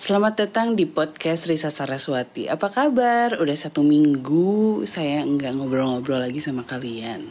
Selamat datang di podcast Risa Saraswati. Apa kabar? Udah 1 minggu saya nggak ngobrol-ngobrol lagi sama kalian.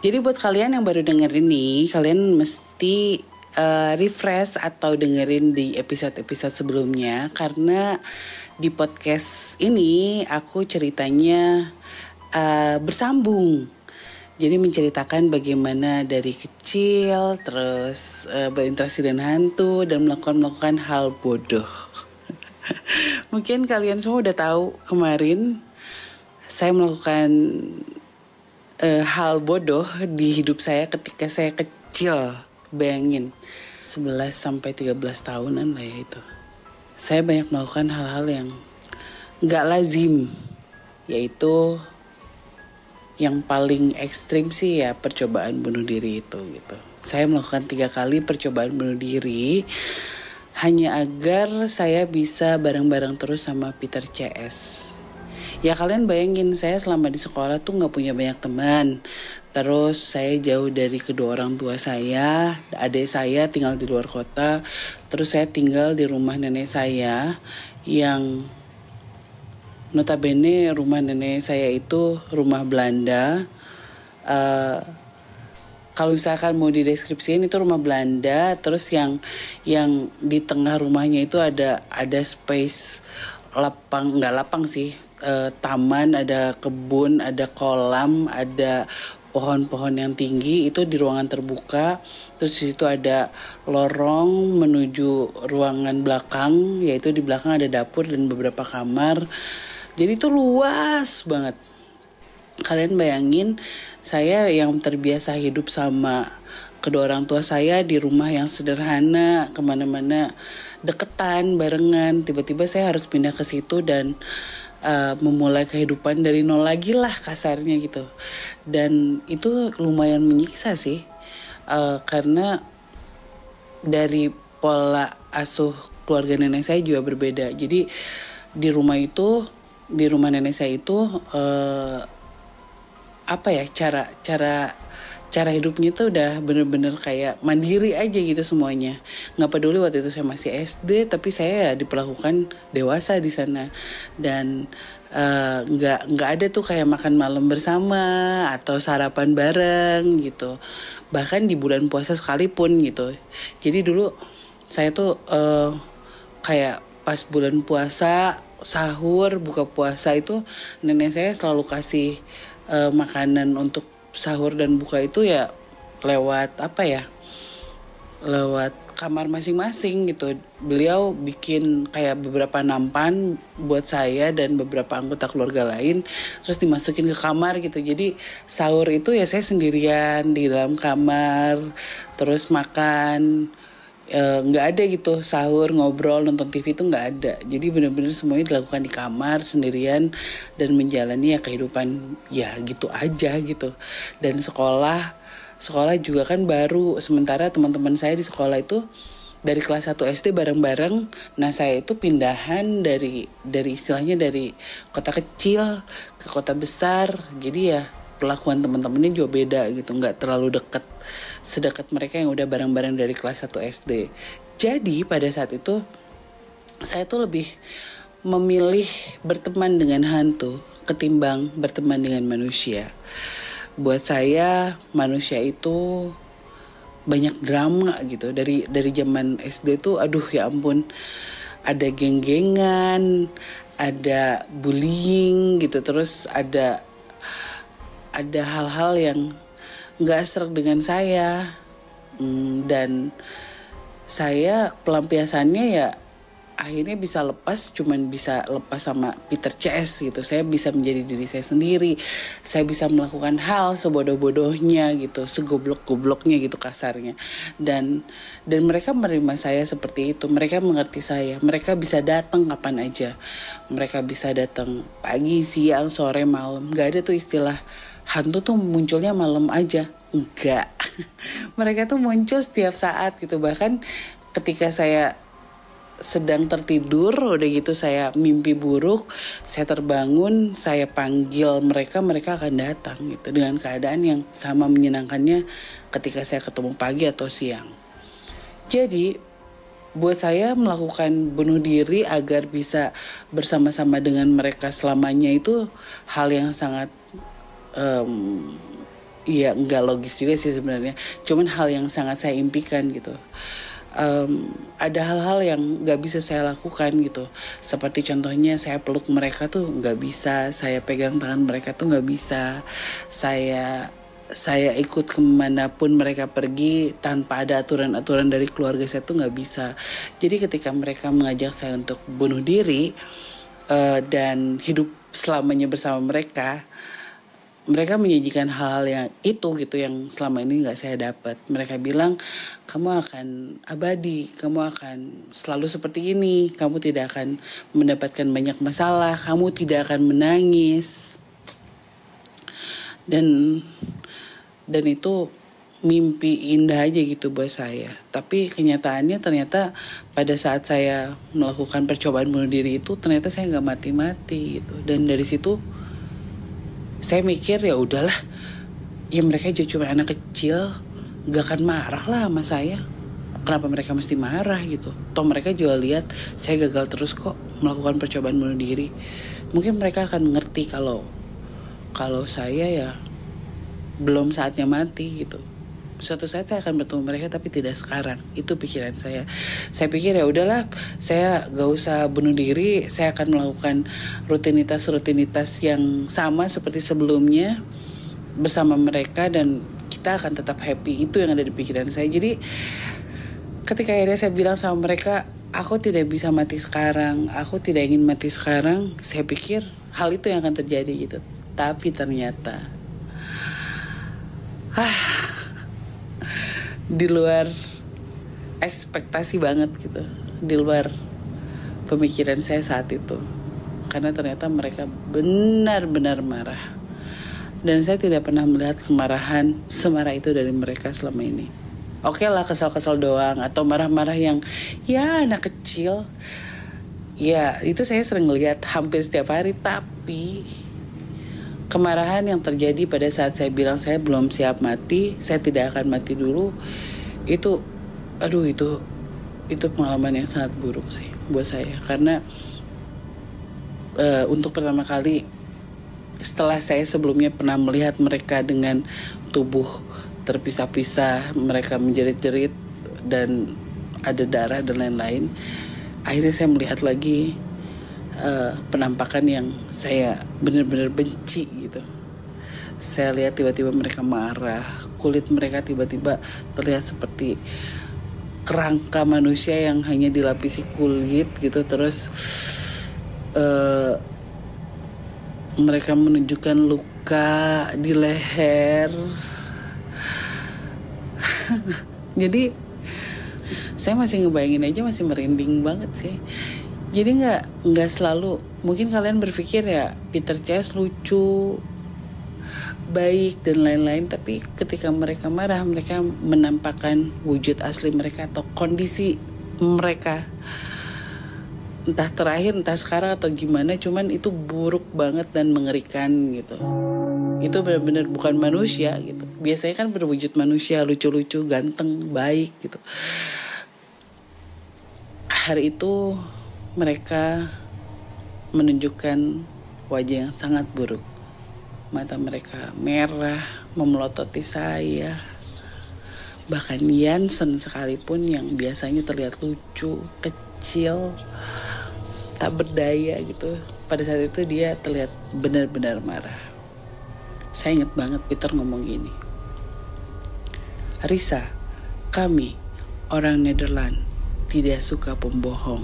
Jadi buat kalian yang baru dengerin nih, kalian mesti refresh atau dengerin di episode-episode sebelumnya. Karena di podcast ini aku ceritanya bersambung. Jadi menceritakan bagaimana dari kecil terus berinteraksi dengan hantu dan melakukan hal bodoh. Mungkin kalian semua udah tahu kemarin saya melakukan hal bodoh di hidup saya ketika saya kecil. Bayangin 11 sampai 13 tahunan lah ya itu. Saya banyak melakukan hal-hal yang gak lazim, yaitu yang paling ekstrim sih ya percobaan bunuh diri itu gitu. Saya melakukan 3 kali percobaan bunuh diri hanya agar saya bisa bareng-bareng terus sama Peter CS. Ya kalian bayangin, saya selama di sekolah tuh gak punya banyak teman. Terus saya jauh dari kedua orang tua saya. Adik saya tinggal di luar kota. Terus saya tinggal di rumah nenek saya yang notabene rumah nenek saya itu rumah Belanda. Kalau misalkan mau dideskripsiin itu rumah Belanda. Terus yang di tengah rumahnya itu ada space lapang, nggak lapang sih, taman, ada kebun, ada kolam, ada pohon-pohon yang tinggi itu di ruangan terbuka. Terus di situ ada lorong menuju ruangan belakang, yaitu di belakang ada dapur dan beberapa kamar. Jadi itu luas banget. Kalian bayangin, saya yang terbiasa hidup sama kedua orang tua saya di rumah yang sederhana, kemana-mana deketan, barengan. Tiba-tiba saya harus pindah ke situ dan memulai kehidupan dari nol lagi lah kasarnya gitu. Dan itu lumayan menyiksa sih, karena dari pola asuh keluarga nenek saya juga berbeda. Jadi di rumah nenek saya itu cara hidupnya tuh udah bener-bener kayak mandiri aja gitu semuanya. Nggak peduli waktu itu saya masih SD, tapi saya diperlakukan dewasa di sana. Dan nggak ada tuh kayak makan malam bersama atau sarapan bareng gitu. Bahkan di bulan puasa sekalipun gitu. Jadi dulu saya tuh kayak pas bulan puasa, sahur, buka puasa itu nenek saya selalu kasih makanan untuk sahur dan buka itu ya lewat lewat kamar masing-masing gitu. Beliau bikin kayak beberapa nampan buat saya dan beberapa anggota keluarga lain, terus dimasukin ke kamar gitu. Jadi sahur itu ya saya sendirian di dalam kamar, terus makan. Nggak ada gitu sahur, ngobrol, nonton TV itu nggak ada. Jadi benar-benar semuanya dilakukan di kamar sendirian dan menjalani ya kehidupan ya gitu aja gitu. Dan sekolah juga kan baru, sementara teman-teman saya di sekolah itu dari kelas 1 SD bareng-bareng. Nah saya itu pindahan dari istilahnya dari kota kecil ke kota besar. Jadi ya perlakuan teman-temannya juga beda gitu, nggak terlalu sedekat mereka yang udah bareng-bareng dari kelas 1 SD. Jadi pada saat itu saya tuh lebih memilih berteman dengan hantu ketimbang berteman dengan manusia. Buat saya manusia itu banyak drama gitu. Dari zaman SD tuh aduh ya ampun, ada geng-gengan, ada bullying gitu, terus ada hal-hal yang gak serak dengan saya. Dan saya pelampiasannya ya akhirnya bisa lepas, cuman bisa lepas sama Peter CS gitu. Saya bisa menjadi diri saya sendiri. Saya bisa melakukan hal sebodoh-bodohnya gitu, segoblok-gobloknya gitu kasarnya. Dan mereka menerima saya seperti itu. Mereka mengerti saya. Mereka bisa datang kapan aja. Mereka bisa datang pagi, siang, sore, malam. Gak ada tuh istilah hantu tuh munculnya malam aja. Enggak. Mereka tuh muncul setiap saat gitu. Bahkan ketika saya sedang tertidur, udah gitu saya mimpi buruk, saya terbangun, saya panggil mereka akan datang gitu, dengan keadaan yang sama menyenangkannya ketika saya ketemu pagi atau siang. Jadi buat saya melakukan bunuh diri agar bisa bersama-sama dengan mereka selamanya itu hal yang sangat ya nggak logis juga sih sebenarnya. Cuman hal yang sangat saya impikan gitu. Ada hal-hal yang nggak bisa saya lakukan gitu. Seperti contohnya saya peluk mereka tuh nggak bisa, saya pegang tangan mereka tuh nggak bisa, saya ikut kemanapun mereka pergi tanpa ada aturan-aturan dari keluarga saya tuh nggak bisa. Jadi ketika mereka mengajak saya untuk bunuh diri dan hidup selamanya bersama mereka, mereka menyajikan hal-hal yang itu gitu yang selama ini nggak saya dapat. Mereka bilang kamu akan abadi, kamu akan selalu seperti ini, kamu tidak akan mendapatkan banyak masalah, kamu tidak akan menangis. Dan itu mimpi indah aja gitu buat saya. Tapi kenyataannya ternyata pada saat saya melakukan percobaan bunuh diri itu ternyata saya nggak mati-mati gitu. Dan dari situ saya mikir ya udahlah, ya mereka juga cuma anak kecil, gak akan marah lah sama saya. Kenapa mereka mesti marah gitu? Toh mereka juga lihat saya gagal terus kok melakukan percobaan bunuh diri. Mungkin mereka akan mengerti kalau saya ya belum saatnya mati gitu. Suatu saat saya akan bertemu mereka tapi tidak sekarang. Itu pikiran saya. Saya pikir ya udahlah, saya gak usah bunuh diri, saya akan melakukan rutinitas yang sama seperti sebelumnya bersama mereka dan kita akan tetap happy. Itu yang ada di pikiran saya. Jadi ketika akhirnya saya bilang sama mereka, aku tidak bisa mati sekarang, aku tidak ingin mati sekarang, saya pikir hal itu yang akan terjadi gitu. Tapi ternyata di luar ekspektasi banget gitu, di luar pemikiran saya saat itu. Karena ternyata mereka benar-benar marah. Dan saya tidak pernah melihat kemarahan semarah itu dari mereka selama ini. Oke lah, kesal-kesal doang atau marah-marah yang ya anak kecil. Ya itu saya sering lihat hampir setiap hari. Tapi kemarahan yang terjadi pada saat saya bilang saya belum siap mati, saya tidak akan mati dulu, itu pengalaman yang sangat buruk sih buat saya. Karena untuk pertama kali setelah saya sebelumnya pernah melihat mereka dengan tubuh terpisah-pisah, mereka menjerit-jerit dan ada darah dan lain-lain, akhirnya saya melihat lagi penampakan yang saya benar-benar benci gitu. Saya lihat tiba-tiba mereka marah, kulit mereka tiba-tiba terlihat seperti kerangka manusia yang hanya dilapisi kulit gitu. Terus mereka menunjukkan luka di leher. Jadi saya masih ngebayangin aja masih merinding banget sih. Jadi nggak selalu, mungkin kalian berpikir ya Peter Chase lucu, baik dan lain-lain, tapi ketika mereka marah, mereka menampakkan wujud asli mereka atau kondisi mereka. Entah terakhir, entah sekarang atau gimana, cuman itu buruk banget dan mengerikan gitu. Itu benar-benar bukan manusia gitu. Biasanya kan berwujud manusia, lucu-lucu, ganteng, baik gitu. Hari itu mereka menunjukkan wajah yang sangat buruk. Mata mereka merah, memelototi saya. Bahkan Yansen sekalipun yang biasanya terlihat lucu, kecil, tak berdaya gitu, pada saat itu dia terlihat benar-benar marah. Saya ingat banget Peter ngomong gini, Risa, kami orang Nederland tidak suka pembohong.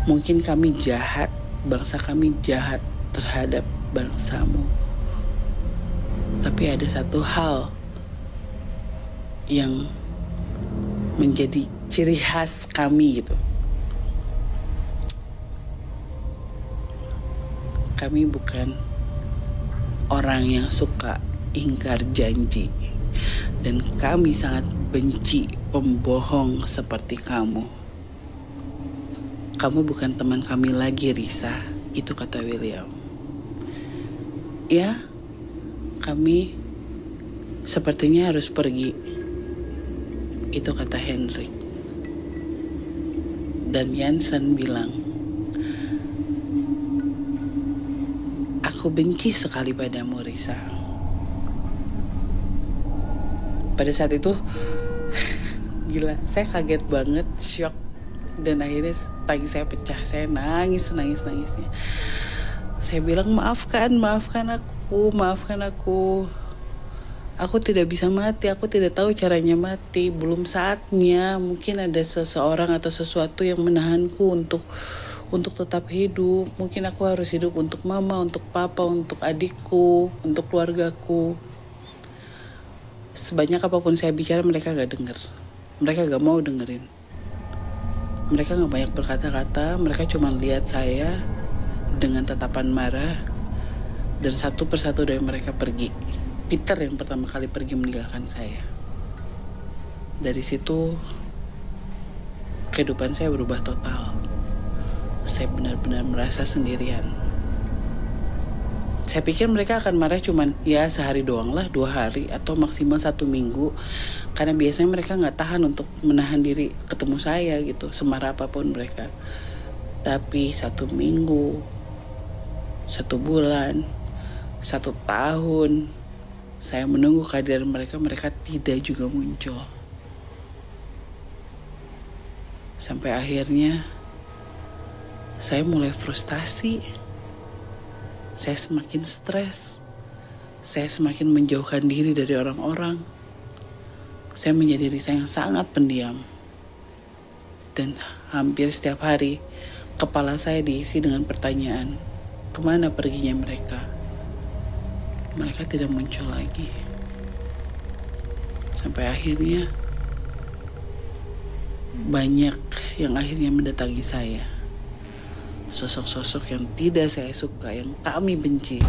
Mungkin kami jahat, bangsa kami jahat terhadap bangsamu. Tapi ada satu hal yang menjadi ciri khas kami gitu. Kami bukan orang yang suka ingkar janji. Dan kami sangat benci pembohong seperti kamu. Kamu bukan teman kami lagi, Risa. Itu kata William. Ya, kami sepertinya harus pergi. Itu kata Henrik. Dan Yansen bilang, aku benci sekali padamu, Risa. Pada saat itu gila, saya kaget banget, shock. Dan akhirnya tangis saya pecah. Saya nangis-nangisnya. Saya bilang, maafkan aku. Aku tidak bisa mati, aku tidak tahu caranya mati. Belum saatnya. Mungkin ada seseorang atau sesuatu yang menahanku untuk tetap hidup. Mungkin aku harus hidup untuk mama, untuk papa, untuk adikku, untuk keluargaku. Sebanyak apapun saya bicara, mereka gak denger. Mereka gak mau dengerin. Mereka gak banyak berkata-kata. Mereka cuma lihat saya dengan tatapan marah. Dan satu persatu dari mereka pergi. Peter yang pertama kali pergi meninggalkan saya. Dari situ kehidupan saya berubah total. Saya benar-benar merasa sendirian. Saya pikir mereka akan marah cuman ya sehari doang lah, 2 hari atau maksimal 1 minggu. Karena biasanya mereka gak tahan untuk menahan diri ketemu saya gitu, semarah apapun mereka. Tapi 1 minggu, 1 bulan, 1 tahun, saya menunggu kehadiran mereka tidak juga muncul. Sampai akhirnya saya mulai frustasi. Saya semakin stres. Saya semakin menjauhkan diri dari orang-orang. Saya menjadi Risa yang sangat pendiam. Dan hampir setiap hari, kepala saya diisi dengan pertanyaan, kemana perginya mereka? Mereka tidak muncul lagi. Sampai akhirnya, banyak yang akhirnya mendatangi saya. Sosok-sosok yang tidak saya suka, yang kami benci.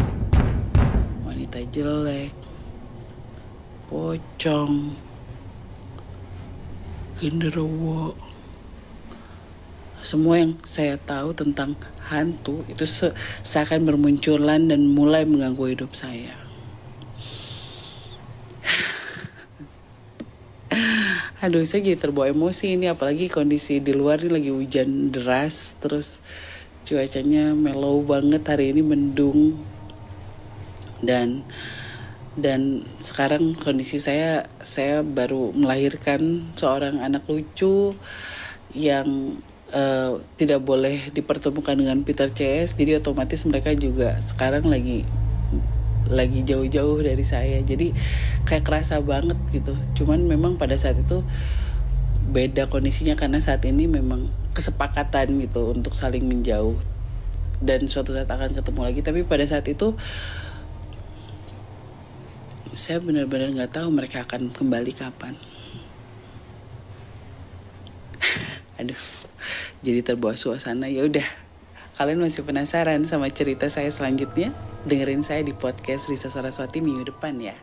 Wanita jelek, pocong, genderuwo. Semua yang saya tahu tentang hantu itu seakan bermunculan dan mulai mengganggu hidup saya. Aduh, saya jadi terbawa emosi ini, apalagi kondisi di luar ini lagi hujan deras, terus cuacanya mellow banget, hari ini mendung. Dan sekarang kondisi saya baru melahirkan seorang anak lucu yang tidak boleh dipertemukan dengan Peter CS, jadi otomatis mereka juga sekarang lagi jauh-jauh dari saya, jadi kayak kerasa banget gitu. Cuman memang pada saat itu beda kondisinya karena saat ini memang kesepakatan gitu untuk saling menjauh dan suatu saat akan ketemu lagi. Tapi pada saat itu saya benar-benar nggak tahu mereka akan kembali kapan. Aduh, jadi terbawa suasana. Ya udah, kalian masih penasaran sama cerita saya selanjutnya? Dengerin saya di podcast Risa Saraswati minggu depan ya.